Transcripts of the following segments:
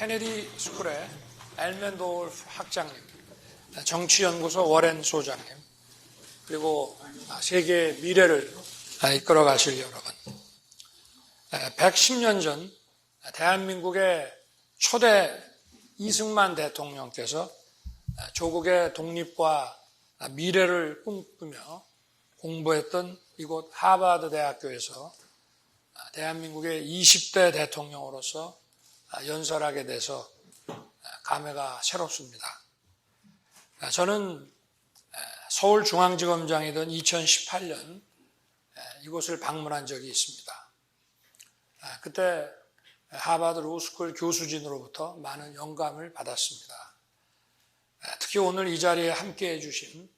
케네디 스쿨의 엘멘돌프 학장님, 정치연구소 워렌 소장님, 그리고 세계의 미래를 이끌어 가실 여러분. 110년 전 대한민국의 초대 이승만 대통령께서 조국의 독립과 미래를 꿈꾸며 공부했던 이곳 하버드 대학교에서 대한민국의 20대 대통령으로서 연설하게 돼서 감회가 새롭습니다. 저는 서울중앙지검장이던 2018년 이곳을 방문한 적이 있습니다. 그때 하버드 로스쿨 교수진으로부터 많은 영감을 받았습니다. 특히 오늘 이 자리에 함께해 주신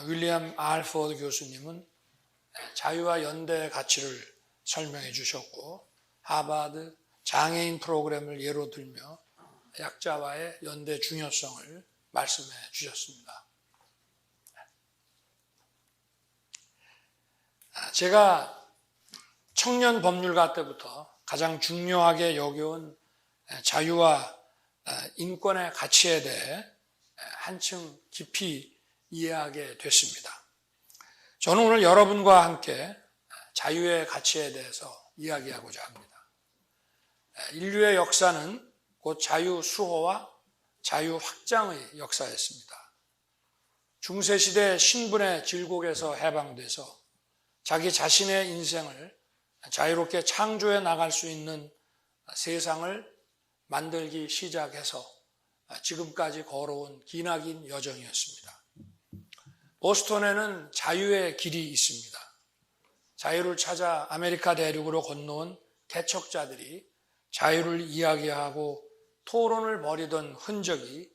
윌리엄 알포드 교수님은 자유와 연대의 가치를 설명해 주셨고, 하버드 장애인 프로그램을 예로 들며 약자와의 연대 중요성을 말씀해 주셨습니다. 제가 청년 법률가 때부터 가장 중요하게 여겨온 자유와 인권의 가치에 대해 한층 깊이 이해하게 됐습니다. 저는 오늘 여러분과 함께 자유의 가치에 대해서 이야기하고자 합니다. 인류의 역사는 곧 자유 수호와 자유 확장의 역사였습니다. 중세시대 신분의 질곡에서 해방돼서 자기 자신의 인생을 자유롭게 창조해 나갈 수 있는 세상을 만들기 시작해서 지금까지 걸어온 기나긴 여정이었습니다. 보스턴에는 자유의 길이 있습니다. 자유를 찾아 아메리카 대륙으로 건너온 개척자들이 자유를 이야기하고 토론을 벌이던 흔적이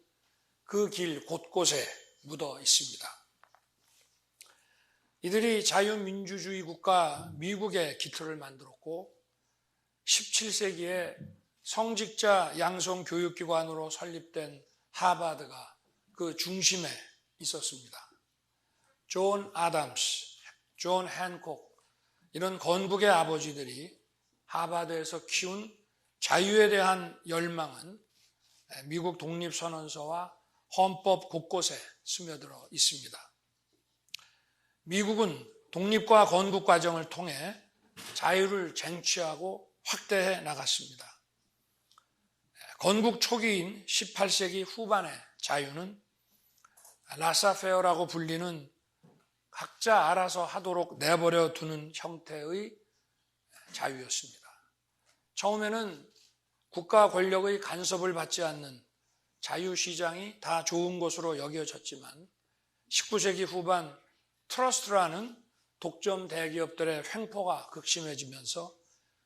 그 길 곳곳에 묻어 있습니다. 이들이 자유민주주의 국가 미국의 기틀을 만들었고 17세기에 성직자 양성 교육기관으로 설립된 하버드가 그 중심에 있었습니다. 존 아담스, 존 핸콕 이런 건국의 아버지들이 하버드에서 키운 자유에 대한 열망은 미국 독립선언서와 헌법 곳곳에 스며들어 있습니다. 미국은 독립과 건국 과정을 통해 자유를 쟁취하고 확대해 나갔습니다. 건국 초기인 18세기 후반의 자유는 라사페어라고 불리는 각자 알아서 하도록 내버려 두는 형태의 자유였습니다. 처음에는 국가 권력의 간섭을 받지 않는 자유시장이 다 좋은 것으로 여겨졌지만 19세기 후반 트러스트라는 독점 대기업들의 횡포가 극심해지면서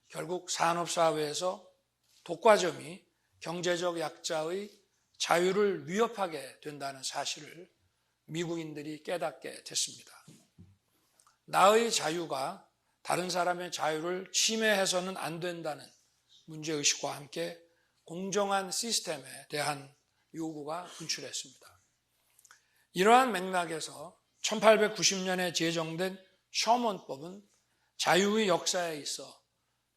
결국 산업사회에서 독과점이 경제적 약자의 자유를 위협하게 된다는 사실을 미국인들이 깨닫게 됐습니다. 나의 자유가 다른 사람의 자유를 침해해서는 안 된다는 문제의식과 함께 공정한 시스템에 대한 요구가 분출했습니다. 이러한 맥락에서 1890년에 제정된 셔먼법은 자유의 역사에 있어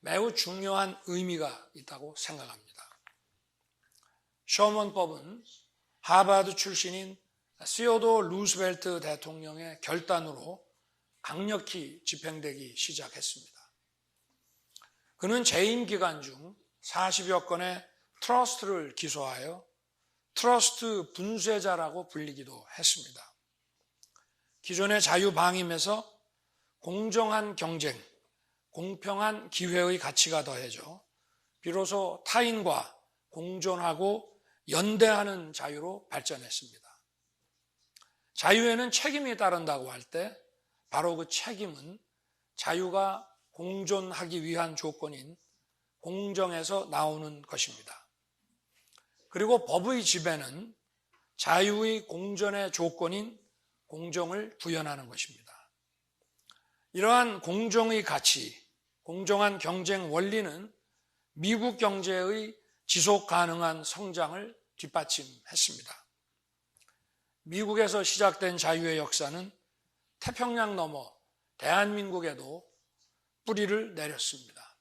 매우 중요한 의미가 있다고 생각합니다. 셔먼법은 하버드 출신인 시어도어 루스벨트 대통령의 결단으로 강력히 집행되기 시작했습니다. 그는 재임 기간 중 40여 건의 트러스트를 기소하여 트러스트 분쇄자라고 불리기도 했습니다. 기존의 자유 방임에서 공정한 경쟁, 공평한 기회의 가치가 더해져 비로소 타인과 공존하고 연대하는 자유로 발전했습니다. 자유에는 책임이 따른다고 할 때 바로 그 책임은 자유가 공존하기 위한 조건인 공정에서 나오는 것입니다. 그리고 법의 지배는 자유의 공존의 조건인 공정을 구현하는 것입니다. 이러한 공정의 가치, 공정한 경쟁 원리는 미국 경제의 지속 가능한 성장을 뒷받침했습니다. 미국에서 시작된 자유의 역사는 태평양 넘어 대한민국에도 뿌리를 내렸습니다.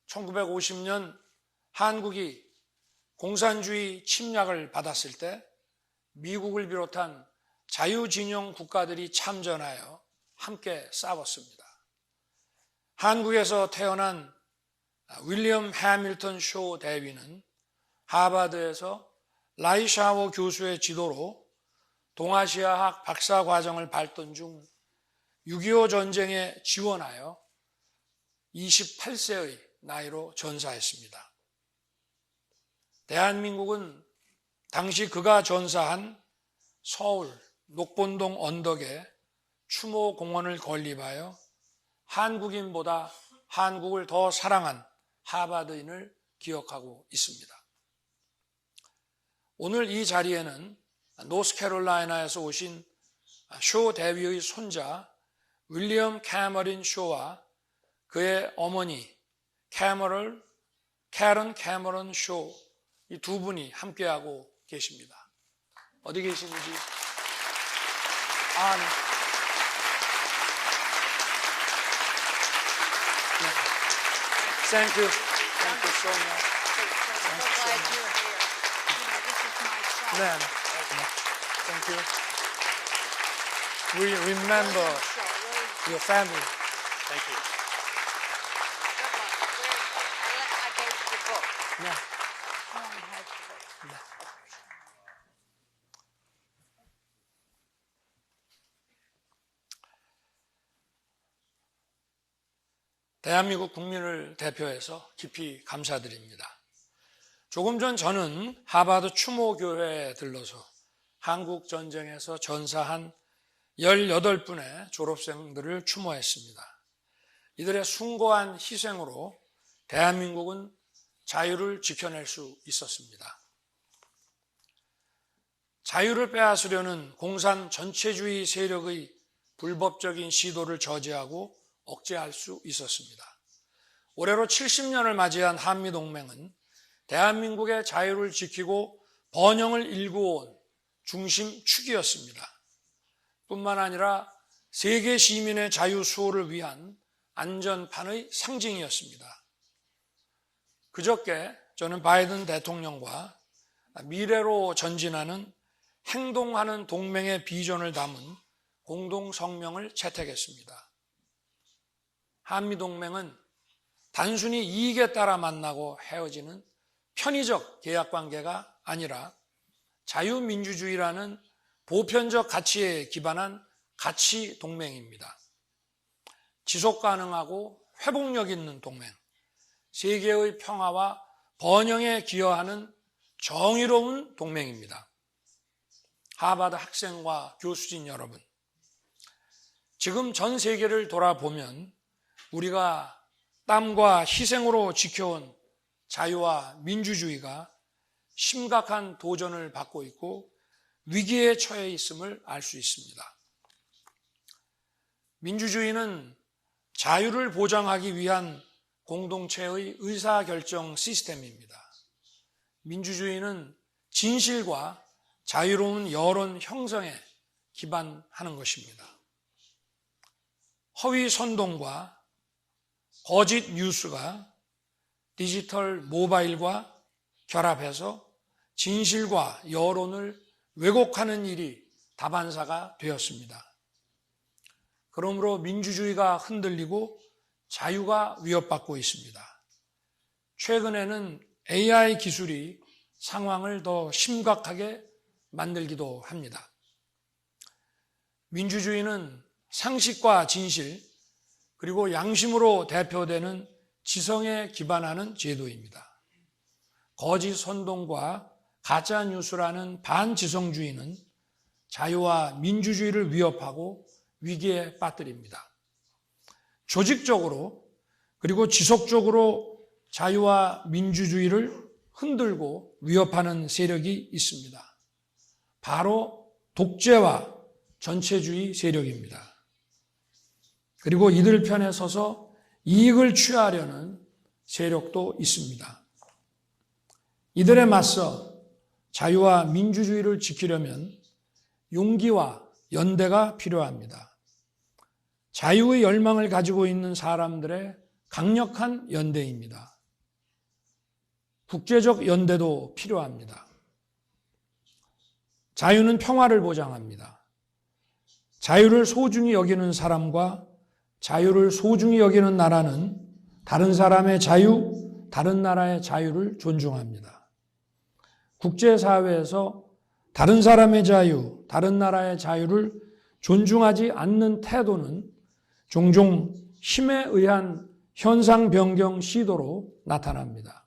1950년 한국이 공산주의 침략을 받았을 때 미국을 비롯한 자유진영 국가들이 참전하여 함께 싸웠습니다. 한국에서 태어난 윌리엄 해밀턴 쇼 대위는 하버드에서 라이샤워 교수의 지도로 동아시아학 박사과정을 밟던 중 6.25 전쟁에 지원하여 28세의 나이로 전사했습니다. 대한민국은 당시 그가 전사한 서울 녹본동 언덕에 추모공원을 건립하여 한국인보다 한국을 더 사랑한 하버드인을 기억하고 있습니다. 오늘 이 자리에는 노스캐롤라이나에서 오신 쇼 대위의 손자 윌리엄 캐머린 쇼와 그의 어머니 캐런 캐머런 쇼, 이 두 분이 함께하고 계십니다. 어디 계시는지. 네. Thank you. Thank you so much. So glad you're here. This is my son. 네. Thank you. We remember your family. Thank you. I gave you the book. 네. Someone has the book. 대한민국 국민을 대표해서 깊이 감사드립니다. 조금 전 저는 하버드 추모교회에 들러서 한국 전쟁에서 전사한 18분의 졸업생들을 추모했습니다. 이들의 숭고한 희생으로 대한민국은 자유를 지켜낼 수 있었습니다. 자유를 빼앗으려는 공산 전체주의 세력의 불법적인 시도를 저지하고 억제할 수 있었습니다. 올해로 70년을 맞이한 한미동맹은 대한민국의 자유를 지키고 번영을 일구어온 중심축이었습니다. 뿐만 아니라 세계 시민의 자유 수호를 위한 안전판의 상징이었습니다. 그저께 저는 바이든 대통령과 미래로 전진하는 행동하는 동맹의 비전을 담은 공동성명을 채택했습니다. 한미동맹은 단순히 이익에 따라 만나고 헤어지는 편의적 계약관계가 아니라 자유민주주의라는 보편적 가치에 기반한 가치 동맹입니다. 지속가능하고 회복력 있는 동맹, 세계의 평화와 번영에 기여하는 정의로운 동맹입니다. 하버드 학생과 교수진 여러분, 지금 전 세계를 돌아보면 우리가 땀과 희생으로 지켜온 자유와 민주주의가 심각한 도전을 받고 있고 위기에 처해 있음을 알 수 있습니다. 민주주의는 자유를 보장하기 위한 공동체의 의사결정 시스템입니다. 민주주의는 진실과 자유로운 여론 형성에 기반하는 것입니다. 허위 선동과 거짓 뉴스가 디지털 모바일과 결합해서 진실과 여론을 왜곡하는 일이 다반사가 되었습니다. 그러므로 민주주의가 흔들리고 자유가 위협받고 있습니다. 최근에는 AI 기술이 상황을 더 심각하게 만들기도 합니다. 민주주의는 상식과 진실, 그리고 양심으로 대표되는 지성에 기반하는 제도입니다. 거짓 선동과 가짜 뉴스라는 반지성주의는 자유와 민주주의를 위협하고 위기에 빠뜨립니다. 조직적으로 그리고 지속적으로 자유와 민주주의를 흔들고 위협하는 세력이 있습니다. 바로 독재와 전체주의 세력입니다. 그리고 이들 편에 서서 이익을 취하려는 세력도 있습니다. 이들에 맞서 자유와 민주주의를 지키려면 용기와 연대가 필요합니다. 자유의 열망을 가지고 있는 사람들의 강력한 연대입니다. 국제적 연대도 필요합니다. 자유는 평화를 보장합니다. 자유를 소중히 여기는 사람과 자유를 소중히 여기는 나라는 다른 사람의 자유, 다른 나라의 자유를 존중합니다. 국제사회에서 다른 사람의 자유, 다른 나라의 자유를 존중하지 않는 태도는 종종 힘에 의한 현상 변경 시도로 나타납니다.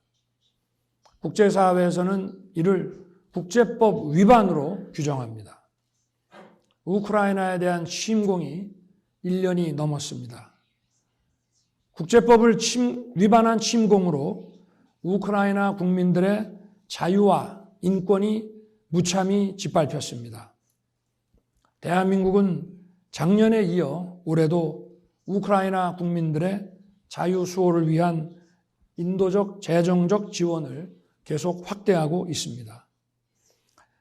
국제사회에서는 이를 국제법 위반으로 규정합니다. 우크라이나에 대한 침공이 1년이 넘었습니다. 국제법을 위반한 침공으로 우크라이나 국민들의 자유와 인권이 무참히 짓밟혔습니다. 대한민국은 작년에 이어 올해도 우크라이나 국민들의 자유 수호를 위한 인도적, 재정적 지원을 계속 확대하고 있습니다.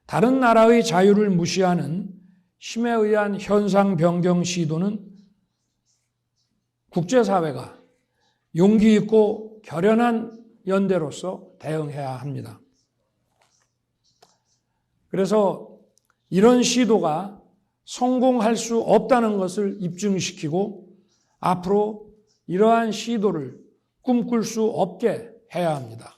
다른 나라의 자유를 무시하는 힘에 의한 현상 변경 시도는 국제사회가 용기 있고 결연한 연대로서 대응해야 합니다. 그래서 이런 시도가 성공할 수 없다는 것을 입증시키고 앞으로 이러한 시도를 꿈꿀 수 없게 해야 합니다.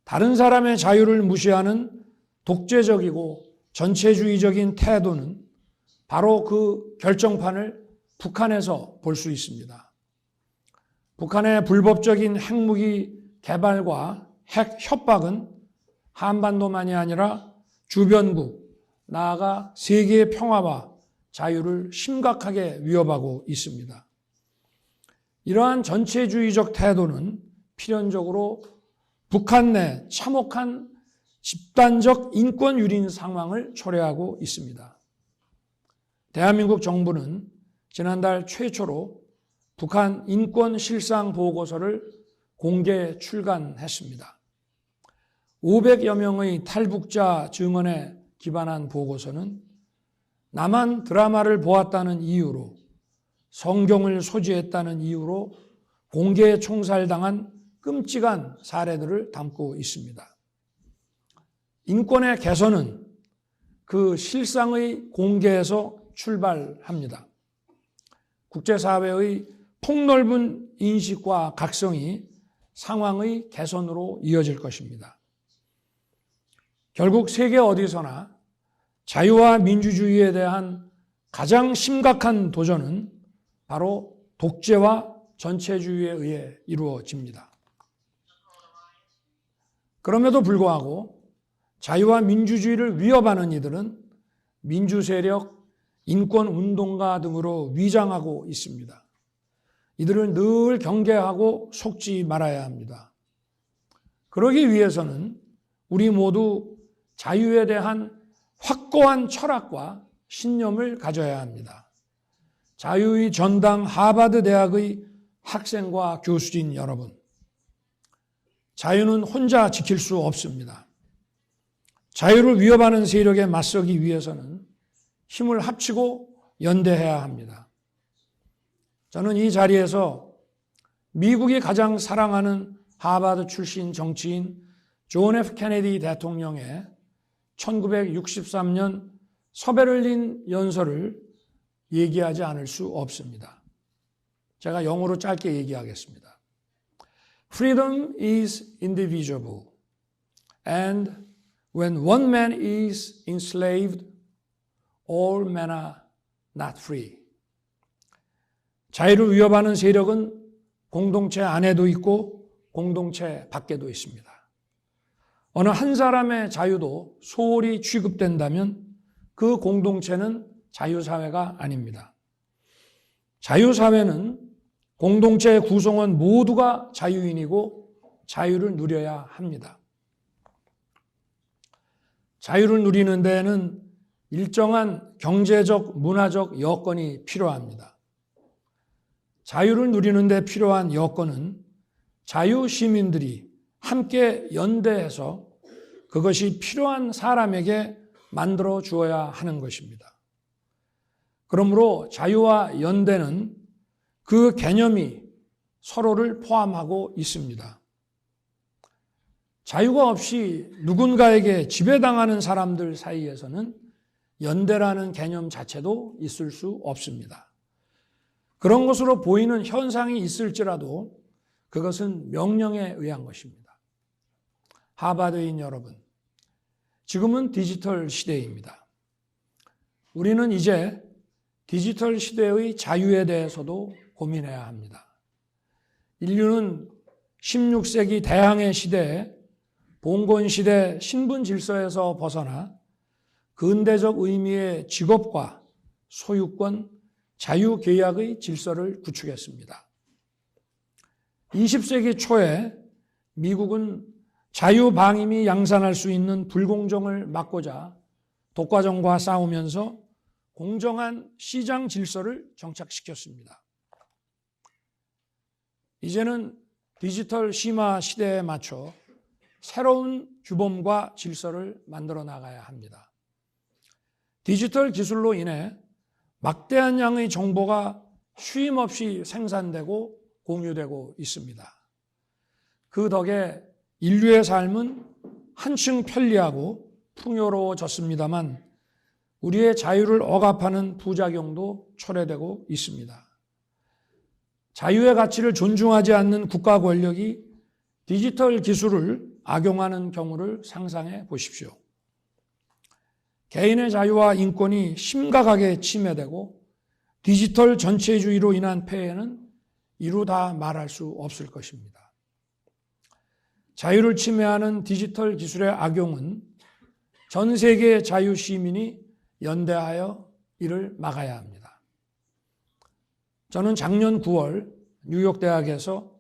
다른 사람의 자유를 무시하는 독재적이고 전체주의적인 태도는 바로 그 결정판을 북한에서 볼 수 있습니다. 북한의 불법적인 핵무기 개발과 핵 협박은 한반도만이 아니라 주변국, 나아가 세계의 평화와 자유를 심각하게 위협하고 있습니다. 이러한 전체주의적 태도는 필연적으로 북한 내 참혹한 집단적 인권 유린 상황을 초래하고 있습니다. 대한민국 정부는 지난달 최초로 북한 인권 실상 보고서를 공개 출간했습니다. 500여 명의 탈북자 증언에 기반한 보고서는 남한 드라마를 보았다는 이유로 성경을 소지했다는 이유로 공개 총살당한 끔찍한 사례들을 담고 있습니다. 인권의 개선은 그 실상의 공개에서 출발합니다. 국제사회의 폭넓은 인식과 각성이 상황의 개선으로 이어질 것입니다. 결국 세계 어디서나 자유와 민주주의에 대한 가장 심각한 도전은 바로 독재와 전체주의에 의해 이루어집니다. 그럼에도 불구하고 자유와 민주주의를 위협하는 이들은 민주세력, 인권운동가 등으로 위장하고 있습니다. 이들을 늘 경계하고 속지 말아야 합니다. 그러기 위해서는 우리 모두 자유에 대한 확고한 철학과 신념을 가져야 합니다. 자유의 전당 하버드 대학의 학생과 교수진 여러분, 자유는 혼자 지킬 수 없습니다. 자유를 위협하는 세력에 맞서기 위해서는 힘을 합치고 연대해야 합니다. 저는 이 자리에서 미국이 가장 사랑하는 하버드 출신 정치인 존 F 케네디 대통령의 1963년 서베를린 연설을 얘기하지 않을 수 없습니다. 제가 영어로 짧게 얘기하겠습니다. Freedom is indivisible, and when one man is enslaved, all men are not free. 자유를 위협하는 세력은 공동체 안에도 있고 공동체 밖에도 있습니다. 어느 한 사람의 자유도 소홀히 취급된다면 그 공동체는 자유사회가 아닙니다. 자유사회는 공동체의 구성원 모두가 자유인이고 자유를 누려야 합니다. 자유를 누리는 데에는 일정한 경제적, 문화적 여건이 필요합니다. 자유를 누리는 데 필요한 여건은 자유 시민들이 함께 연대해서 그것이 필요한 사람에게 만들어 주어야 하는 것입니다. 그러므로 자유와 연대는 그 개념이 서로를 포함하고 있습니다. 자유가 없이 누군가에게 지배당하는 사람들 사이에서는 연대라는 개념 자체도 있을 수 없습니다. 그런 것으로 보이는 현상이 있을지라도 그것은 명령에 의한 것입니다. 하버드인 여러분, 지금은 디지털 시대입니다. 우리는 이제 디지털 시대의 자유에 대해서도 고민해야 합니다. 인류는 16세기 대항해 시대에 봉건 시대 신분 질서에서 벗어나 근대적 의미의 직업과 소유권, 자유계약의 질서를 구축했습니다. 20세기 초에 미국은 자유방임이 양산할 수 있는 불공정을 막고자 독과점과 싸우면서 공정한 시장 질서를 정착시켰습니다. 이제는 디지털 심화 시대에 맞춰 새로운 규범과 질서를 만들어 나가야 합니다. 디지털 기술로 인해 막대한 양의 정보가 쉼없이 생산되고 공유되고 있습니다. 그 덕에 인류의 삶은 한층 편리하고 풍요로워졌습니다만 우리의 자유를 억압하는 부작용도 초래되고 있습니다. 자유의 가치를 존중하지 않는 국가 권력이 디지털 기술을 악용하는 경우를 상상해 보십시오. 개인의 자유와 인권이 심각하게 침해되고 디지털 전체주의로 인한 폐해는 이루 다 말할 수 없을 것입니다. 자유를 침해하는 디지털 기술의 악용은 전 세계 자유 시민이 연대하여 이를 막아야 합니다. 저는 작년 9월 뉴욕 대학에서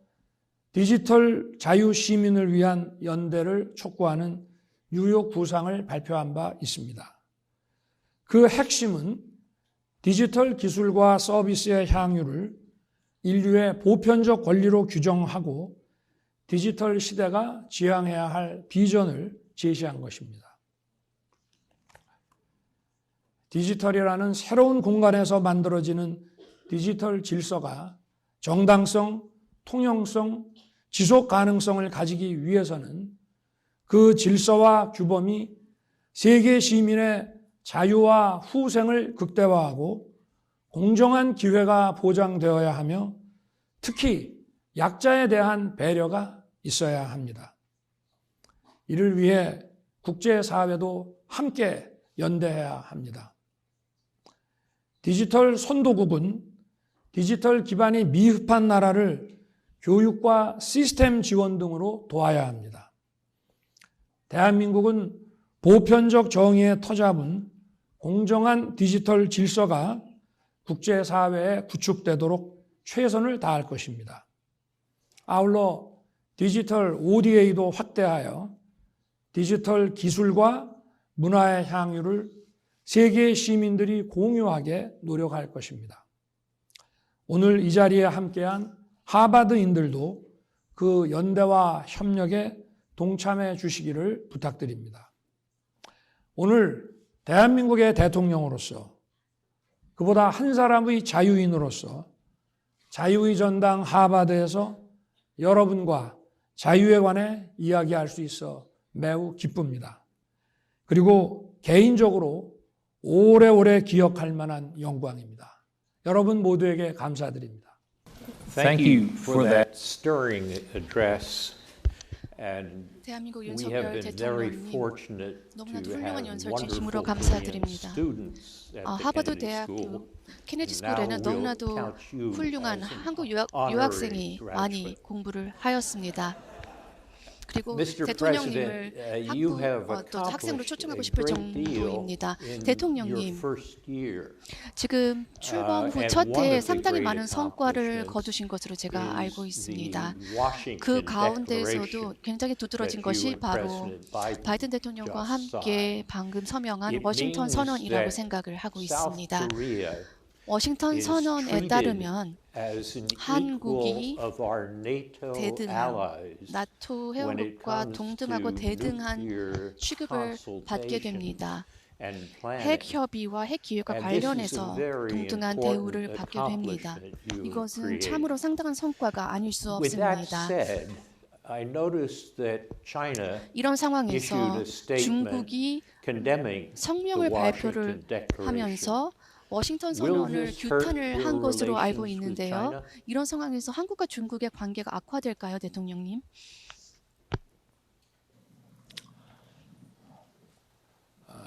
디지털 자유 시민을 위한 연대를 촉구하는 뉴욕 구상을 발표한 바 있습니다. 그 핵심은 디지털 기술과 서비스의 향유를 인류의 보편적 권리로 규정하고 디지털 시대가 지향해야 할 비전을 제시한 것입니다. 디지털이라는 새로운 공간에서 만들어지는 디지털 질서가 정당성, 통용성, 지속 가능성을 가지기 위해서는 그 질서와 규범이 세계 시민의 자유와 후생을 극대화하고 공정한 기회가 보장되어야 하며 특히 약자에 대한 배려가 있어야 합니다. 이를 위해 국제사회도 함께 연대해야 합니다. 디지털 선도국은 디지털 기반이 미흡한 나라를 교육과 시스템 지원 등으로 도와야 합니다. 대한민국은 보편적 정의의 터잡은 공정한 디지털 질서가 국제사회에 구축되도록 최선을 다할 것입니다. 아울러 디지털 ODA도 확대하여 디지털 기술과 문화의 향유를 세계 시민들이 공유하게 노력할 것입니다. 오늘 이 자리에 함께한 하버드인들도 그 연대와 협력에 동참해 주시기를 부탁드립니다. 오늘 대한민국의 대통령으로서 그보다 한 사람의 자유인으로서 자유의 전당 하버드에서 여러분과 자유에 관해 이야기할 수 있어 매우 기쁩니다. 그리고 개인적으로 오래오래 기억할 만한 영광입니다. 여러분 모두에게 감사드립니다. Thank you for that stirring address. And 대한민국 we have 윤석열 been very 대통령님 fortunate 너무나도 to 훌륭한 have 연설 wonderful 진심으로 Korean 감사드립니다. students at the 하버드 Kennedy 대학교 School. 케네디 And now 스쿨에는 we'll 너무나도 count you 훌륭한 as an 한국 honorary 유학생이 많이 graduate. 공부를 하였습니다. 그리고 Mr. 대통령님을 President, you have 또 학생으로 accomplished 초청하고 a 싶을 great deal 정도입니다. in your 대통령님, first year. 지금 출범 후 and 첫 one of 해에 the 상당히 great 많은 성과를 accomplishments 거두신 것으로 제가 알고 is 있습니다. the Washington 그 가운데에서도 Declaration 굉장히 두드러진 that you 것이 and 바로 President Biden 바이든 대통령과 just 함께 방금 서명한 It 워싱턴 means 선언이라고 that 생각을 하고 South 있습니다. Korea 워싱턴 is 선언에 treated 따르면 as an 한국이 equal of our NATO 대등한 allies 나토 when it 회원국과 comes 동등하고 to 대등한 nuclear 취급을 받게 consultation 됩니다. and 핵 planning. 협의와 핵 기획과 And this is a 관련해서 very 동등한 important 대우를 받게 됩니다. accomplishment you 이것은 created. 참으로 상당한 성과가 아닐 수 With that 없습니다. said, I noticed that China 이런 issued 상황에서 a statement 중국이 condemning the 성명을 발표를 Washington Declaration. 하면서 워싱턴 Will 선언을 this hurt 규탄을 your 한 것으로 알고 relations with 있는데요. China? 이런 상황에서 한국과 중국의 관계가 악화될까요, 대통령님?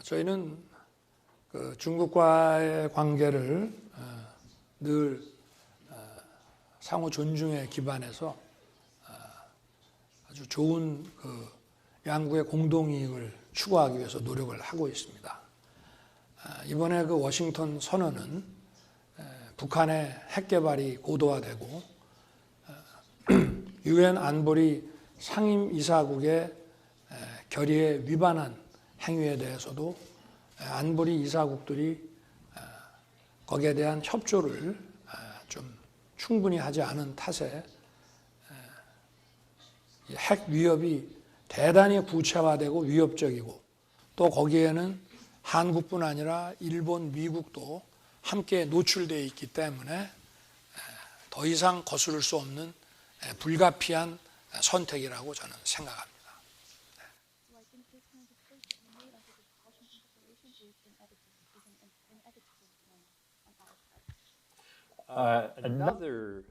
저희는 그 중국과의 관계를 늘 상호 존중에 기반해서 아주 좋은 그 양국의 공동이익을 추구하기 위해서 노력을 하고 있습니다. 이번에 그 워싱턴 선언은 북한의 핵 개발이 고도화되고 유엔 안보리 상임이사국의 결의에 위반한 행위에 대해서도 안보리 이사국들이 거기에 대한 협조를 좀 충분히 하지 않은 탓에 핵 위협이 대단히 구체화되고 위협적이고 또 거기에는 한국뿐 아니라 일본, 미국도 함께 노출되어 있기 때문에 더 이상 거스를 수 없는 불가피한 선택이라고 저는 생각합니다. Another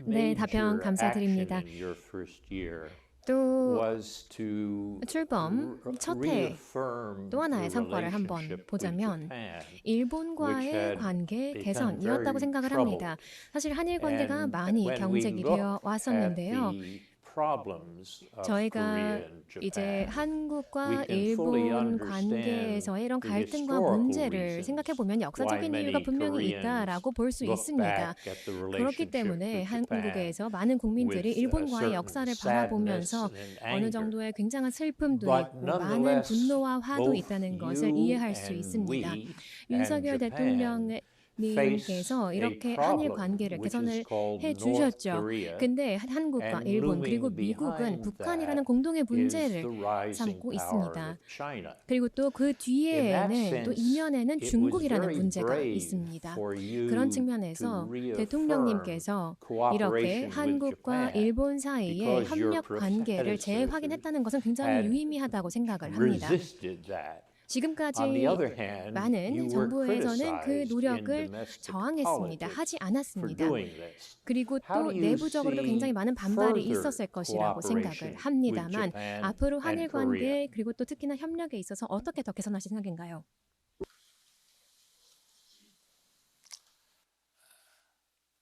네, 답변 major 감사드립니다. action in your first year 또 was to 출범 첫 해 reaffirm 또 하나의 the 성과를 한번 relationship with 보자면 Japan, which 일본과의 had 관계 become 개선이었다고 very 생각을 troubled. 합니다. 사실 한일 관계가 And 많이 when we 경색이 look 되어 at 왔었는데요. the problems of 저희가 Korea and 이제 Japan, 한국과 we can fully 일본 understand 관계에서의 이런 the 갈등과 historical 문제를 reasons 생각해 보면 why 역사적인 이유가 many 분명히 Koreans 있다라고 볼 수 look 있습니다. back at the 그렇기 relationship 때문에 with Japan 한국에서 많은 국민들이 with a 일본과의 certain 역사를 sadness 바라보면서 and 어느 anger. 정도의 굉장한 슬픔도 But 있고 많은 nonetheless, 분노와 화도 both 있다는 것을 you 이해할 수 and 있습니다. we 윤석열 and 대통령의 face 님께서 a 이렇게 한일 problem 관계를 which 개선을 is called 해 North 주셨죠. Korea, 근데 한국과 and 일본 그리고 looming 미국은 behind 북한이라는 that 공동의 is 문제를 the rising 삼고 power 있습니다. of China. 그리고 또 그 In that 뒤에는 또 sense, 이면에는 it was 중국이라는 very 문제가 brave 있습니다. for you 그런 to 측면에서 reaffirm 대통령님께서 이렇게 cooperation with 한국과 Japan 일본 사이의 because your 협력 관계를 predecessors 재확인했다는 것은 굉장히 had 유의미하다고 생각을 합니다. resisted that. 지금까지 On the other hand, 많은 you were 정부에서는 그 criticized in 노력을 domestic 저항했습니다. politics 하지 for 않았습니다. doing this. 그리고 How 또 do you 내부적으로도 see 굉장히 많은 반발이 further 있었을 것이라고 생각을 cooperation 합니다만 with Japan 앞으로 and 한일 Korea? 관계 그리고 또 특히나 협력에 있어서 어떻게 더 개선하실 생각인가요?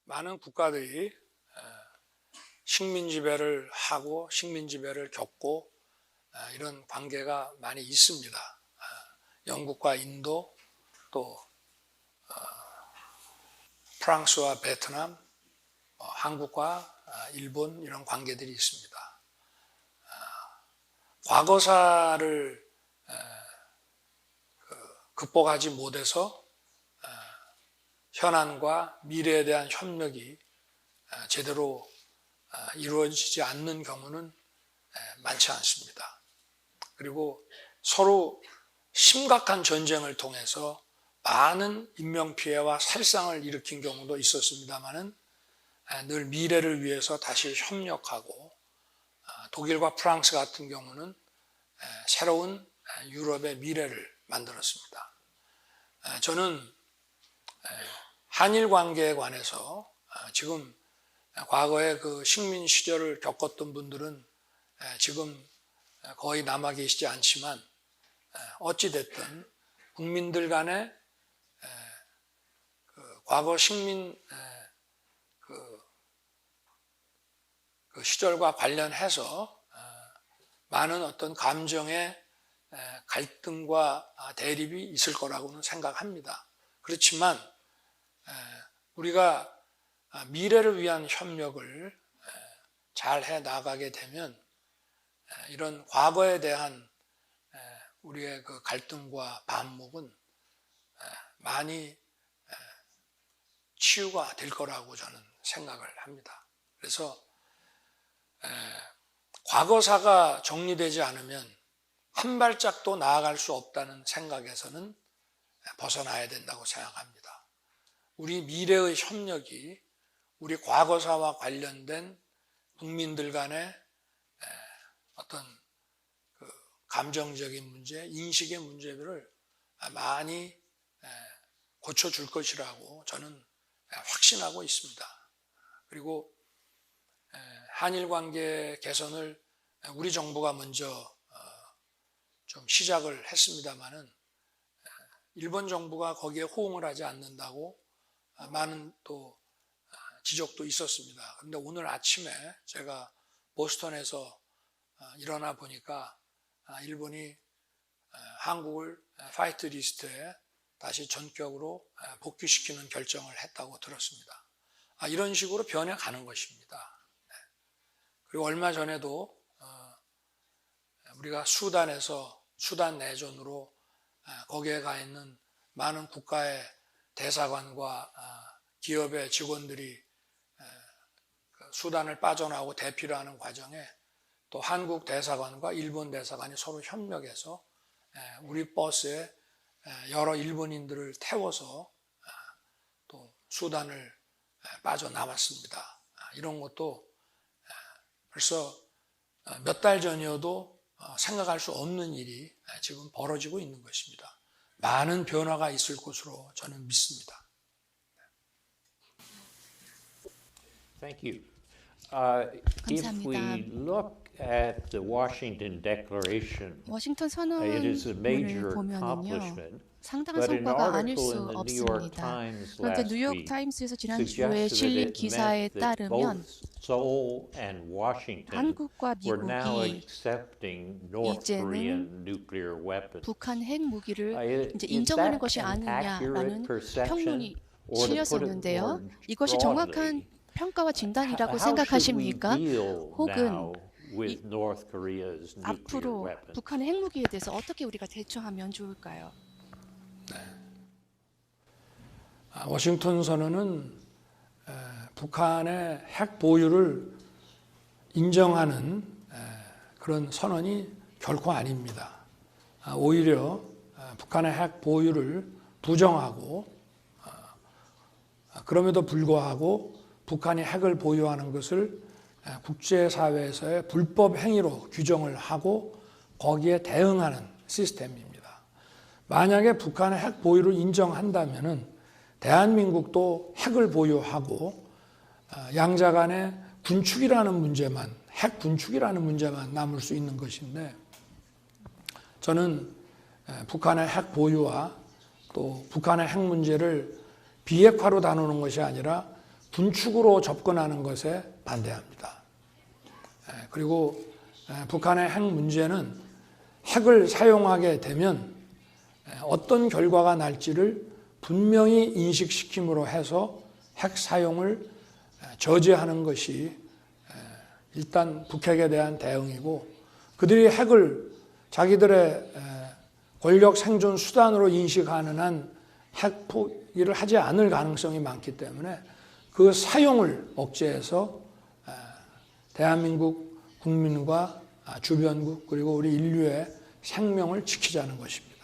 많은 국가들이 식민 지배를 하고 식민 지배를 겪고 이런 관계가 많이 있습니다. 영국과 인도 또 프랑스와 베트남, 한국과 일본 이런 관계들이 있습니다. 과거사를 극복하지 못해서 현안과 미래에 대한 협력이 제대로 이루어지지 않는 경우는 많지 않습니다. 그리고 서로 심각한 전쟁을 통해서 많은 인명피해와 살상을 일으킨 경우도 있었습니다만은 늘 미래를 위해서 다시 협력하고 독일과 프랑스 같은 경우는 새로운 유럽의 미래를 만들었습니다. 저는 한일 관계에 관해서 지금 과거에 그 식민 시절을 겪었던 분들은 지금 거의 남아 계시지 않지만 어찌됐든 국민들 간의 과거 식민 그 시절과 관련해서 많은 어떤 감정의 갈등과 대립이 있을 거라고는 생각합니다. 그렇지만 우리가 미래를 위한 협력을 잘 해 나가게 되면 이런 과거에 대한 우리의 그 갈등과 반목은 많이 치유가 될 거라고 저는 생각을 합니다. 그래서 과거사가 정리되지 않으면 한 발짝도 나아갈 수 없다는 생각에서는 벗어나야 된다고 생각합니다. 우리 미래의 협력이 우리 과거사와 관련된 국민들 간의 어떤 그 감정적인 문제, 인식의 문제들을 많이 고쳐줄 것이라고 저는 확신하고 있습니다. 그리고 한일 관계 개선을 우리 정부가 먼저 좀 시작을 했습니다마는 일본 정부가 거기에 호응을 하지 않는다고 많은 또 지적도 있었습니다. 그런데 오늘 아침에 제가 보스턴에서 일어나 보니까 일본이 한국을 파이트 리스트에 다시 전격으로 복귀시키는 결정을 했다고 들었습니다. 이런 식으로 변해가는 것입니다. 그리고 얼마 전에도 우리가 수단에서 수단 내전으로 거기에 가 있는 많은 국가의 대사관과 기업의 직원들이 수단을 빠져나오고 대피를 하는 과정에 또 한국 대사관과 일본 대사관이 서로 협력해서 우리 버스에 여러 일본인들을 태워서 또 수단을 빠져나왔습니다. 이런 것도 벌써 몇 달 전이어도 생각할 수 없는 일이 지금 벌어지고 있는 것입니다. 많은 변화가 있을 것으로 저는 믿습니다. Thank you. If we 감사합니다. look at the Washington Declaration, 워싱턴 it is a major 선언문을 보면은요. accomplishment. 상당한 But an 성과가 아닐 article 수 in the New York 없습니다. Times 그런데 last 뉴욕 week 타임스에서 지난주에 suggested that 실린 it 기사에 meant that 따르면 both Seoul and Washington 한국과 were now 미국이 accepting North 이제는 Korean nuclear weapons. 북한 핵 무기를 이제 Is 인정하는 that 것이 an 아니냐라는 accurate perception? 평론이 Or to put it 실렸었는데요. more 이것이 정확한 broadly, 평가와 진단이라고 how should we 생각하십니까? deal 혹은 now with North Korea's nuclear 앞으로 weapons? 북한의 핵무기에 대해서 어떻게 우리가 대처하면 좋을까요? 워싱턴 선언은 북한의 핵 보유를 인정하는 그런 선언이 결코 아닙니다. 오히려 북한의 핵 보유를 부정하고 그럼에도 불구하고 북한이 핵을 보유하는 것을 국제사회에서의 불법 행위로 규정을 하고 거기에 대응하는 시스템입니다. 만약에 북한의 핵 보유를 인정한다면은 대한민국도 핵을 보유하고 양자 간의 군축이라는 문제만, 핵 군축이라는 문제만 남을 수 있는 것인데 저는 북한의 핵 보유와 또 북한의 핵 문제를 비핵화로 다루는 것이 아니라 군축으로 접근하는 것에 반대합니다. 그리고 북한의 핵 문제는 핵을 사용하게 되면 어떤 결과가 날지를 분명히 인식시킴으로 해서 핵 사용을 저지하는 것이 일단 북핵에 대한 대응이고 그들이 핵을 자기들의 권력 생존 수단으로 인식하는 한 핵 포기를 하지 않을 가능성이 많기 때문에 그 사용을 억제해서 대한민국 국민과 주변국 그리고 우리 인류의 생명을 지키자는 것입니다.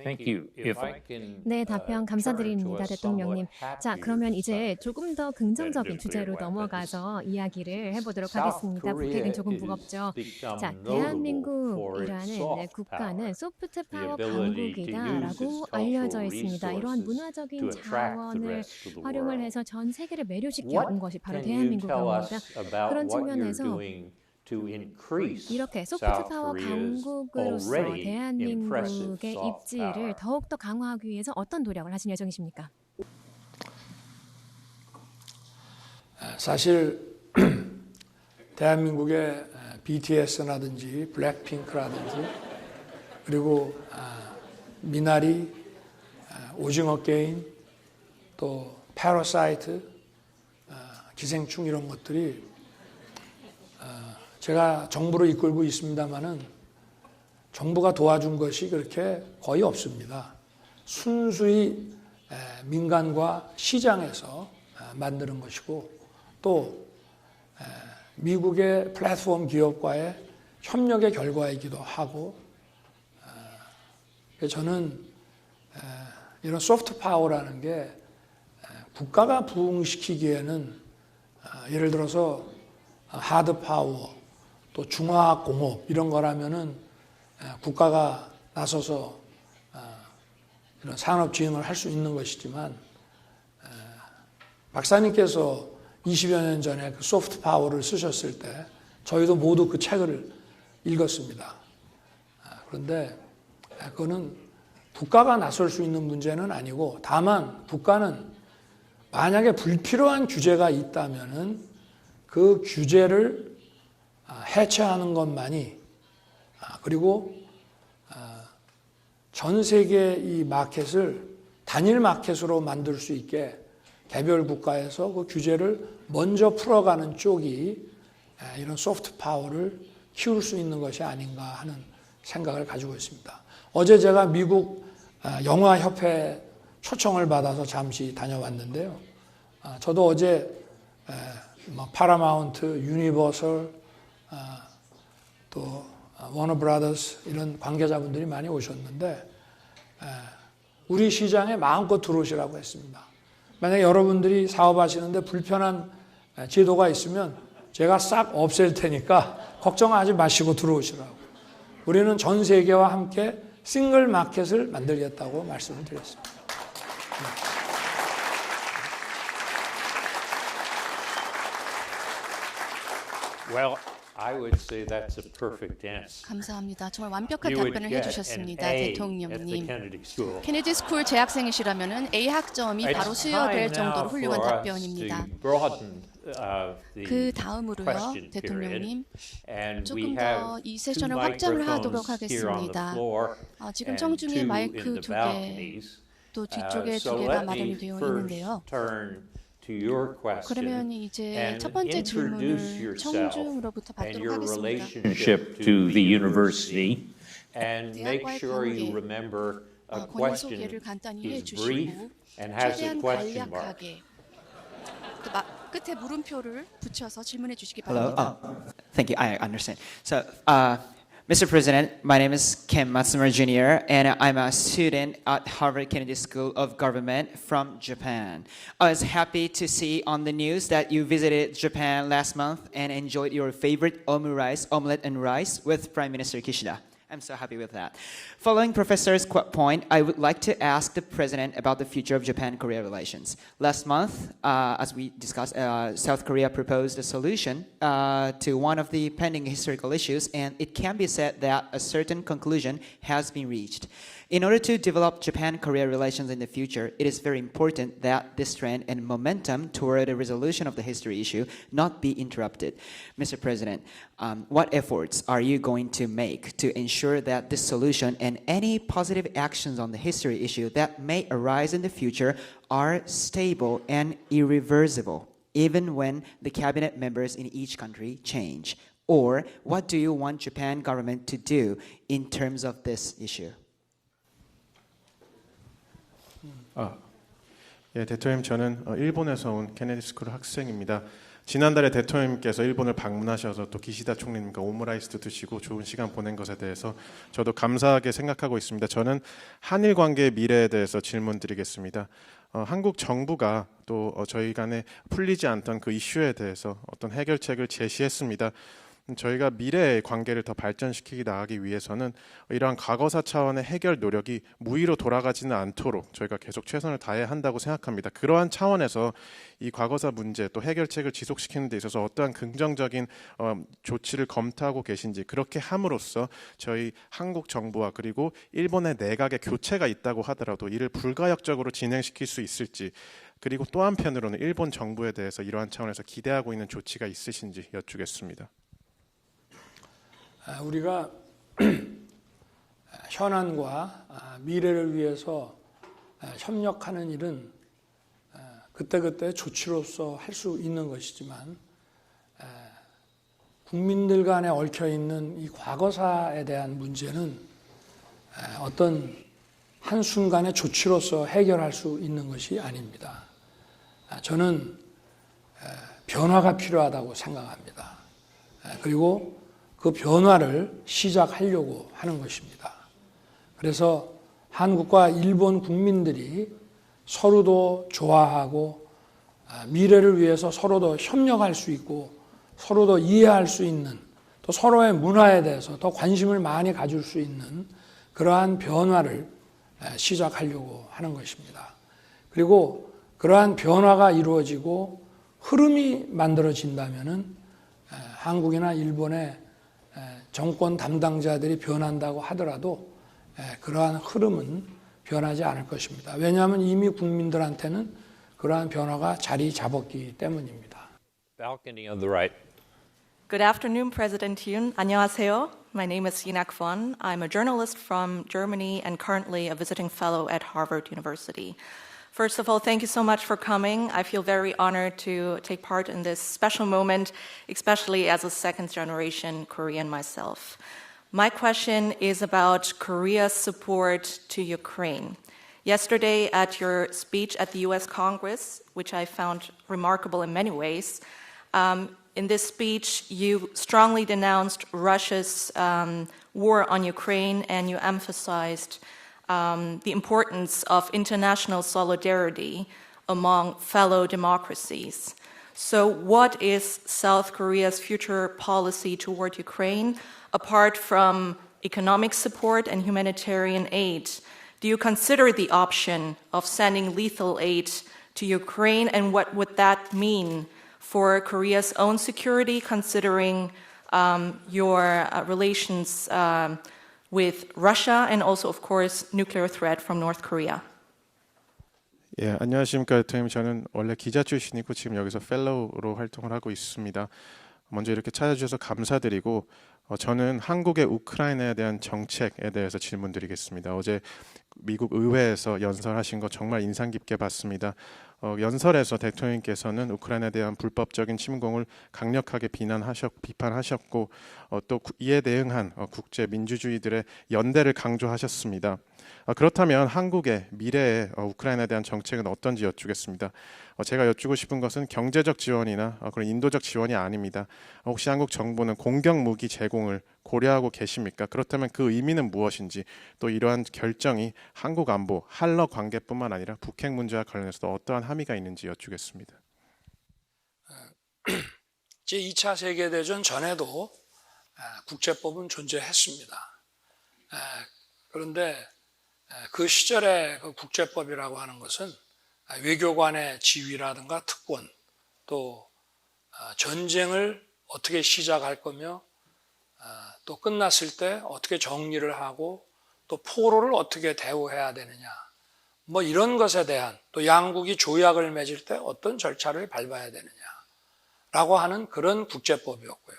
Thank you. If I can, 네, 답변 감사드립니다, turn to a 대통령님. somewhat 자, 그러면 이제 happier 조금 더 긍정적인 nuclear 주제로 weapons. 넘어가서 이야기를 해보도록 South 하겠습니다. Korea 북핵은 조금 is 무겁죠. become 자, notable for its 대한민국이라는 soft 국가는 power, 소프트 the 파워 ability to use 강국이다라고 its 알려져 cultural 있습니다. 이러한 resources 문화적인 to attract the 자원을 rest of the 활용을 world. 해서 전 세계를 매료시켜 온 What 것이 바로 can you tell 대한민국입니다. us about 그런 what you're 측면에서 doing to increase 이렇게 소프트 South 파워 Korea's 강국으로서 already impressive 대한민국의 soft 입지를 power? 더욱더 강화하기 위해서 어떤 노력을 하실 예정이십니까? 사실 대한민국의 BTS라든지 블랙핑크라든지 그리고 미나리, 오징어 게임, 또 패러사이트, 기생충 이런 것들이 제가 정부를 이끌고 있습니다마는 정부가 도와준 것이 그렇게 거의 없습니다. 순수히 민간과 시장에서 만드는 것이고 또 미국의 플랫폼 기업과의 협력의 결과이기도 하고 저는 이런 소프트 파워라는 게 국가가 부흥시키기에는 예를 들어서 하드 파워, 또 중화학 공업 이런 거라면은 국가가 나서서 이런 산업 지원을 할 수 있는 것이지만 박사님께서 20여 년 전에 그 소프트 파워를 쓰셨을 때 저희도 모두 그 책을 읽었습니다. 그런데 그거는 국가가 나설 수 있는 문제는 아니고 다만 국가는 만약에 불필요한 규제가 있다면은 그 규제를 해체하는 것만이 그리고 전 세계 이 마켓을 단일 마켓으로 만들 수 있게 개별 국가에서 그 규제를 먼저 풀어가는 쪽이 이런 소프트 파워를 키울 수 있는 것이 아닌가 하는 생각을 가지고 있습니다. 어제 제가 미국 영화협회 초청을 받아서 잠시 다녀왔는데요. 저도 어제 파라마운트, 유니버설, 또 워너 브라더스 이런 관계자분들이 많이 오셨는데 우리 시장에 마음껏 들어오시라고 했습니다. 만약에 여러분들이 사업하시는데 불편한 제도가 있으면 제가 싹 없앨 테니까 걱정하지 마시고 들어오시라고. 우리는 전 세계와 함께 싱글 마켓을 만들겠다고 말씀을 드렸습니다. Well, I would say that's a perfect answer. 감사합니다. 정말 완벽한 You would 답변을 get an 해주셨습니다, A at the 대통령님. Kennedy School. 케네디 스쿨 재학생이시라면은 A 학점이 바로 It's 수여될 time 정도로 now 훌륭한 for us 답변입니다. to broaden, the 그 다음으로요, question 대통령님, period. And 조금 we 더 have 이 two 세션을 확장을 하도록 microphones here on the 하겠습니다. floor 지금 and 청중에 two 마이크 in the 2개, balconies. 또 뒤쪽에 So 2개가 let 마련이 me 되어 first 있는데요. turn to your question 그러면 이제 and 첫 번째 introduce 질문을 yourself 청중으로부터 and 받도록 your 하겠습니다. relationship to the university. and make 대학과의 sure you 관계, remember a 본인 소개를 question 간단히 is brief 해주시고 and has a 최대한 question mark. 간략하게 또 끝에 물음표를 붙여서 질문해 주시기 Hello. 바랍니다. Thank you. I understand. So, Mr. President, my name is Ken Matsumura Jr., and I'm a student at Harvard Kennedy School of Government from Japan. I was happy to see on the news that you visited Japan last month and enjoyed your favorite omelette and rice with Prime Minister Kishida. I'm so happy with that. Following Professor's point, I would like to ask the President about the future of Japan-Korea relations. Last month, as we discussed, South Korea proposed a solution to one of the pending historical issues, and it can be said that a certain conclusion has been reached. In order to develop Japan-Korea relations in the future, it is very important that this trend and momentum toward a resolution of the history issue not be interrupted. Mr. President, what efforts are you going to make to ensure that this solution and any positive actions on the history issue that may arise in the future are stable and irreversible, even when the cabinet members in each country change? Or what do you want Japan government to do in terms of this issue? 예, 대통령 저는 일본에서 온 케네디 스쿨 학생입니다. 지난달에 대통령님께서 일본을 방문하셔서 또 기시다 총리님과 오므라이스도 드시고 좋은 시간 보낸 것에 대해서 저도 감사하게 생각하고 있습니다. 저는 한일 관계의 미래에 대해서 질문드리겠습니다. 한국 정부가 또 저희 간에 풀리지 않던 그 이슈에 대해서 어떤 해결책을 제시했습니다. 저희가 미래의 관계를 더 발전시키기 나가기 위해서는 이러한 과거사 차원의 해결 노력이 무의로 돌아가지는 않도록 저희가 계속 최선을 다해야 한다고 생각합니다. 그러한 차원에서 이 과거사 문제 또 해결책을 지속시키는 데 있어서 어떠한 긍정적인 조치를 검토하고 계신지, 그렇게 함으로써 저희 한국 정부와 그리고 일본의 내각의 교체가 있다고 하더라도 이를 불가역적으로 진행시킬 수 있을지, 그리고 또 한편으로는 일본 정부에 대해서 이러한 차원에서 기대하고 있는 조치가 있으신지 여쭙겠습니다. 우리가 현안과 미래를 위해서 협력하는 일은 그때그때 조치로서 할 수 있는 것이지만 국민들 간에 얽혀있는 이 과거사에 대한 문제는 어떤 한순간의 조치로서 해결할 수 있는 것이 아닙니다. 저는 변화가 필요하다고 생각합니다. 그리고 그 변화를 시작하려고 하는 것입니다. 그래서 한국과 일본 국민들이 서로도 좋아하고 미래를 위해서 서로 더 협력할 수 있고 서로 더 이해할 수 있는 또 서로의 문화에 대해서 더 관심을 많이 가질 수 있는 그러한 변화를 시작하려고 하는 것입니다. 그리고 그러한 변화가 이루어지고 흐름이 만들어진다면은 한국이나 일본의 정권 담당자들이 변한다고 하더라도 그러한 흐름은 변하지 않을 것입니다. 왜냐하면 이미 국민들한테는 그러한 변화가 자리 잡았기 때문입니다. Balcony on the right. Good afternoon, President Yoon. 안녕하세요. My name is Yinak Kwon. I'm a journalist from Germany and currently a visiting fellow at Harvard University. First of all, thank you so much for coming. I feel very honored to take part in this special moment, especially as a second-generation Korean myself. My question is about Korea's support to Ukraine. Yesterday, at your speech at the US Congress, which I found remarkable in many ways, in this speech, you strongly denounced Russia's war on Ukraine and you emphasized the importance of international solidarity among fellow democracies. So what is South Korea's future policy toward Ukraine, apart from economic support and humanitarian aid? Do you consider the option of sending lethal aid to Ukraine, and what would that mean for Korea's own security, considering your relations with Russia and also, of course, nuclear threat from North Korea? 예, 안녕하십니까 대통령. 저는 원래 기자 출신이고 지금 여기서 펠로우로 활동을 하고 있습니다. 먼저 이렇게 찾아주셔서 감사드리고 저는 한국의 우크라이나에 대한 정책에 대해서 질문드리겠습니다. 어제 미국 의회에서 연설하신 거 정말 인상 깊게 봤습니다. 연설에서 대통령께서는 우크라이나에 대한 불법적인 침공을 강력하게 비판하셨고 또 이에 대응한 국제 민주주의들의 연대를 강조하셨습니다. 그렇다면 한국의 미래의 우크라이나에 대한 정책은 어떤지 여쭙겠습니다. 제가 여쭙고 싶은 것은 경제적 지원이나 그런 인도적 지원이 아닙니다. 혹시 한국 정부는 공격 무기 제공을 고려하고 계십니까? 그렇다면 그 의미는 무엇인지, 또 이러한 결정이 한국 안보, 한러 관계뿐만 아니라 북핵 문제와 관련해서도 어떠한 함의가 있는지 여쭙겠습니다. 제2차 세계대전 전에도 국제법은 존재했습니다. 그런데 그 시절의 그 국제법이라고 하는 것은 외교관의 지위라든가 특권, 또 전쟁을 어떻게 시작할 거며 또 끝났을 때 어떻게 정리를 하고 또 포로를 어떻게 대우해야 되느냐, 뭐 이런 것에 대한, 또 양국이 조약을 맺을 때 어떤 절차를 밟아야 되느냐라고 하는 그런 국제법이었고요.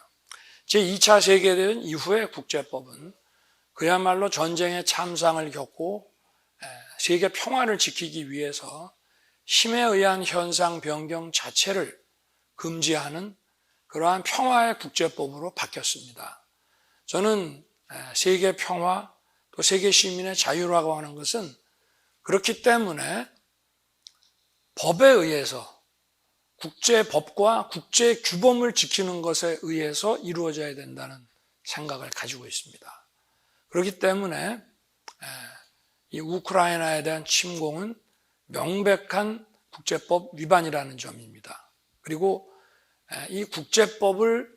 제2차 세계대전 이후의 국제법은 그야말로 전쟁의 참상을 겪고 세계 평화를 지키기 위해서 힘에 의한 현상 변경 자체를 금지하는 그러한 평화의 국제법으로 바뀌었습니다. 저는 세계 평화, 또 세계 시민의 자유라고 하는 것은 그렇기 때문에 법에 의해서, 국제법과 국제규범을 지키는 것에 의해서 이루어져야 된다는 생각을 가지고 있습니다. 그렇기 때문에 이 우크라이나에 대한 침공은 명백한 국제법 위반이라는 점입니다. 그리고 이 국제법을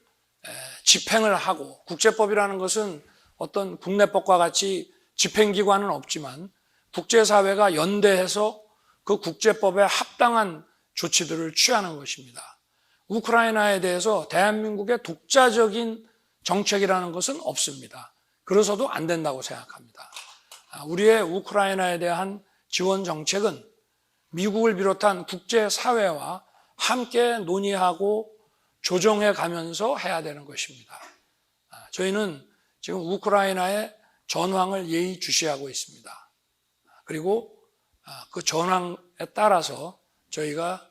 집행을 하고, 국제법이라는 것은 어떤 국내법과 같이 집행기관은 없지만 국제사회가 연대해서 그 국제법에 합당한 조치들을 취하는 것입니다. 우크라이나에 대해서 대한민국의 독자적인 정책이라는 것은 없습니다. 그래서도 안 된다고 생각합니다. 우리의 우크라이나에 대한 지원 정책은 미국을 비롯한 국제사회와 함께 논의하고 조정해 가면서 해야 되는 것입니다. 저희는 지금 우크라이나의 전황을 예의주시하고 있습니다. 그리고 그 전황에 따라서 저희가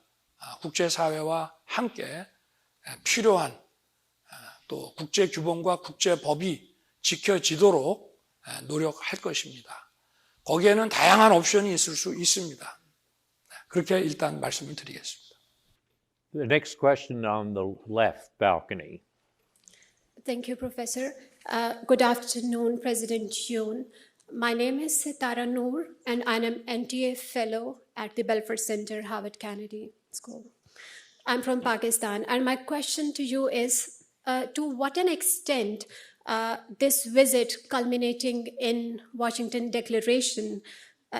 국제사회와 함께 필요한 또 국제규범과 국제법이 지켜지도록 노력할 것입니다. 거기에는 다양한 옵션이 있을 수 있습니다. 그렇게 일단 말씀을 드리겠습니다. The next question on the left balcony. Thank you, Professor. Good afternoon, President Yoon. My name is Tara Noor, and I'm an NTA Fellow at the Belfer Center, Harvard Kennedy School. I'm from Pakistan, and my question to you is, to what an extent this visit culminating in Washington Declaration,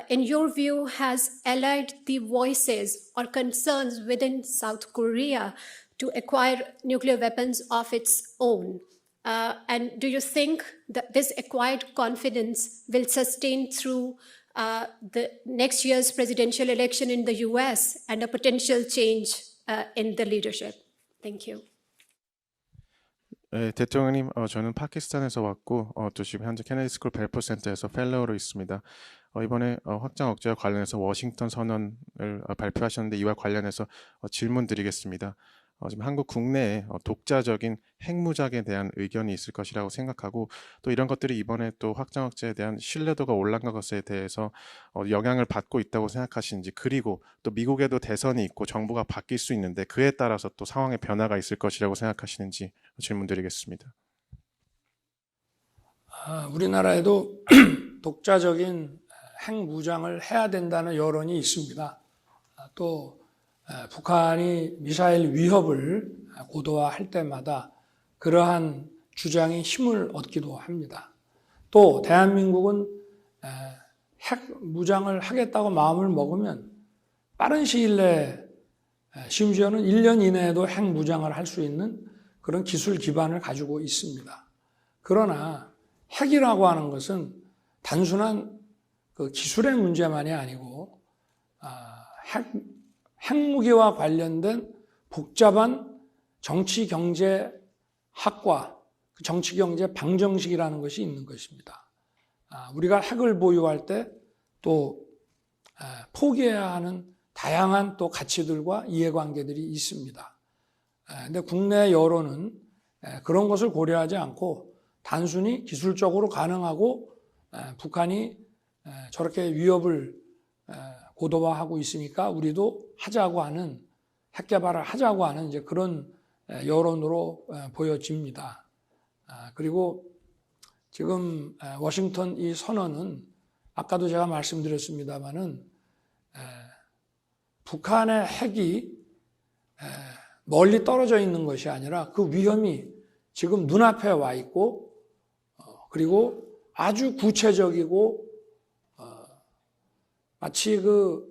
in your view, has allied the voices or concerns within South Korea to acquire nuclear weapons of its own? And do you think that this acquired confidence will sustain through the next year's presidential election in the US and a potential change in the leadership? Thank you. 네, 대통령님, 저는 파키스탄에서 왔고 또 지금 현재 케네디 스쿨 벨포 센터에서 펠로우로 있습니다. 이번에 확장 억제와 관련해서 워싱턴 선언을 발표하셨는데 이와 관련해서 질문 드리겠습니다. 지금 한국 국내에 독자적인 핵무장에 대한 의견이 있을 것이라고 생각하고 또 이런 것들이 이번에 또 확장 억제에 대한 신뢰도가 올라간 것에 대해서 영향을 받고 있다고 생각하시는지, 그리고 또 미국에도 대선이 있고 정부가 바뀔 수 있는데 그에 따라서 또 상황의 변화가 있을 것이라고 생각하시는지 질문 드리겠습니다. 우리나라에도 독자적인 핵무장을 해야 된다는 여론이 있습니다. 또 북한이 미사일 위협을 고도화할 때마다 그러한 주장이 힘을 얻기도 합니다. 또 대한민국은 핵무장을 하겠다고 마음을 먹으면 빠른 시일 내에 심지어는 1년 이내에도 핵무장을 할 수 있는 그런 기술 기반을 가지고 있습니다. 그러나 핵이라고 하는 것은 단순한 그 기술의 문제만이 아니고 핵무기와 관련된 복잡한 정치, 경제, 학과, 정치, 경제 방정식이라는 것이 있는 것입니다. 우리가 핵을 보유할 때 또 포기해야 하는 다양한 또 가치들과 이해관계들이 있습니다. 근데 국내 여론은 그런 것을 고려하지 않고 단순히 기술적으로 가능하고 북한이 저렇게 위협을 고도화하고 있으니까 우리도 하자고 하는, 핵 개발을 하자고 하는 이제 그런 여론으로 보여집니다. 그리고 지금 워싱턴 이 선언은 아까도 제가 말씀드렸습니다마는 북한의 핵이 멀리 떨어져 있는 것이 아니라 그 위험이 지금 눈앞에 와 있고 그리고 아주 구체적이고 마치 그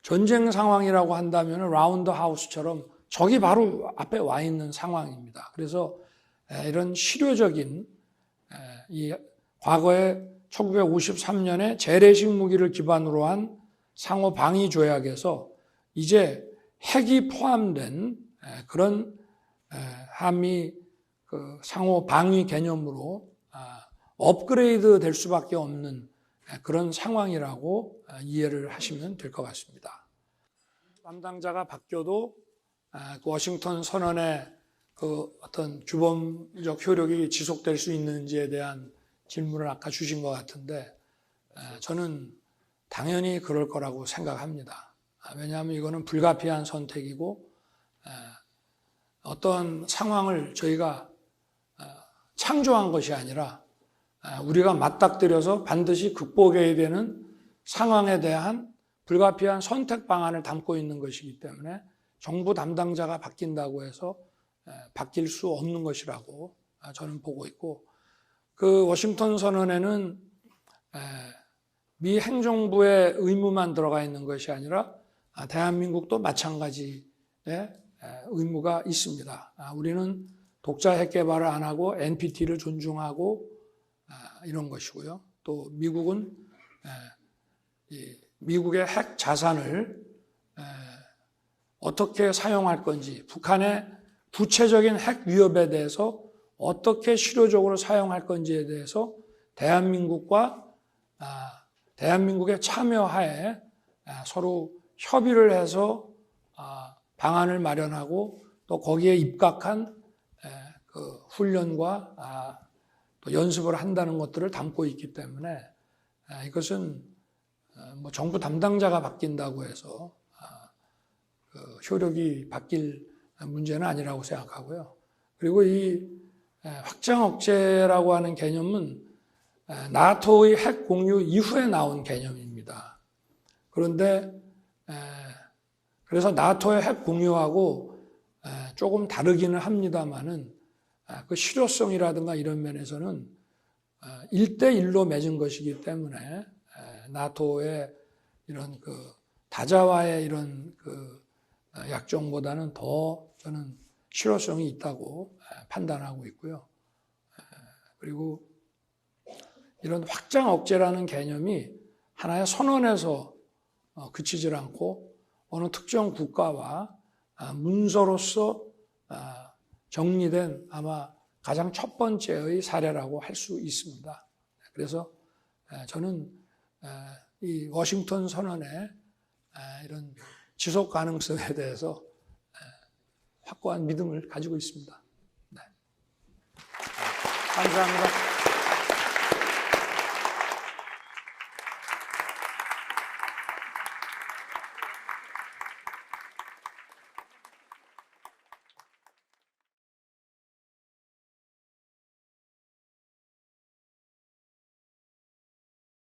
전쟁 상황이라고 한다면 라운드 하우스처럼 적이 바로 앞에 와 있는 상황입니다. 그래서 이런 실효적인 이 과거에 1953년에 재래식 무기를 기반으로 한 상호 방위 조약에서 이제 핵이 포함된 그런 한미 그 상호 방위 개념으로 업그레이드 될 수밖에 없는 그런 상황이라고 이해를 하시면 될 것 같습니다. 담당자가 바뀌어도 워싱턴 선언의 그 어떤 주범적 효력이 지속될 수 있는지에 대한 질문을 아까 주신 것 같은데 저는 당연히 그럴 거라고 생각합니다. 왜냐하면 이거는 불가피한 선택이고 어떤 상황을 저희가 창조한 것이 아니라 우리가 맞닥뜨려서 반드시 극복해야 되는 상황에 대한 불가피한 선택 방안을 담고 있는 것이기 때문에 정부 담당자가 바뀐다고 해서 바뀔 수 없는 것이라고 저는 보고 있고, 그 워싱턴 선언에는 미 행정부의 의무만 들어가 있는 것이 아니라 대한민국도 마찬가지의 의무가 있습니다. 우리는 독자 핵 개발을 안 하고 NPT를 존중하고 이런 것이고요. 또 미국은 미국의 핵 자산을 어떻게 사용할 건지, 북한의 구체적인 핵 위협에 대해서 어떻게 실효적으로 사용할 건지에 대해서 대한민국의 참여하에 서로 협의를 해서 방안을 마련하고 또 거기에 입각한 그 훈련과 또 연습을 한다는 것들을 담고 있기 때문에 이것은 뭐 정부 담당자가 바뀐다고 해서 그 효력이 바뀔 문제는 아니라고 생각하고요. 그리고 이 확장 억제라고 하는 개념은 나토의 핵 공유 이후에 나온 개념입니다. 그런데 그래서 나토의 핵 공유하고 조금 다르기는 합니다만은 그 실효성이라든가 이런 면에서는 1대1로 맺은 것이기 때문에 나토의 이런 그 다자와의 이런 그 약정보다는 더 저는 실효성이 있다고 판단하고 있고요. 그리고 이런 확장 억제라는 개념이 하나의 선언에서 그치질 않고 어느 특정 국가와 문서로서 정리된 아마 가장 첫 번째의 사례라고 할 수 있습니다. 그래서 저는 이 워싱턴 선언의 이런 지속 가능성에 대해서 확고한 믿음을 가지고 있습니다. 네. 감사합니다.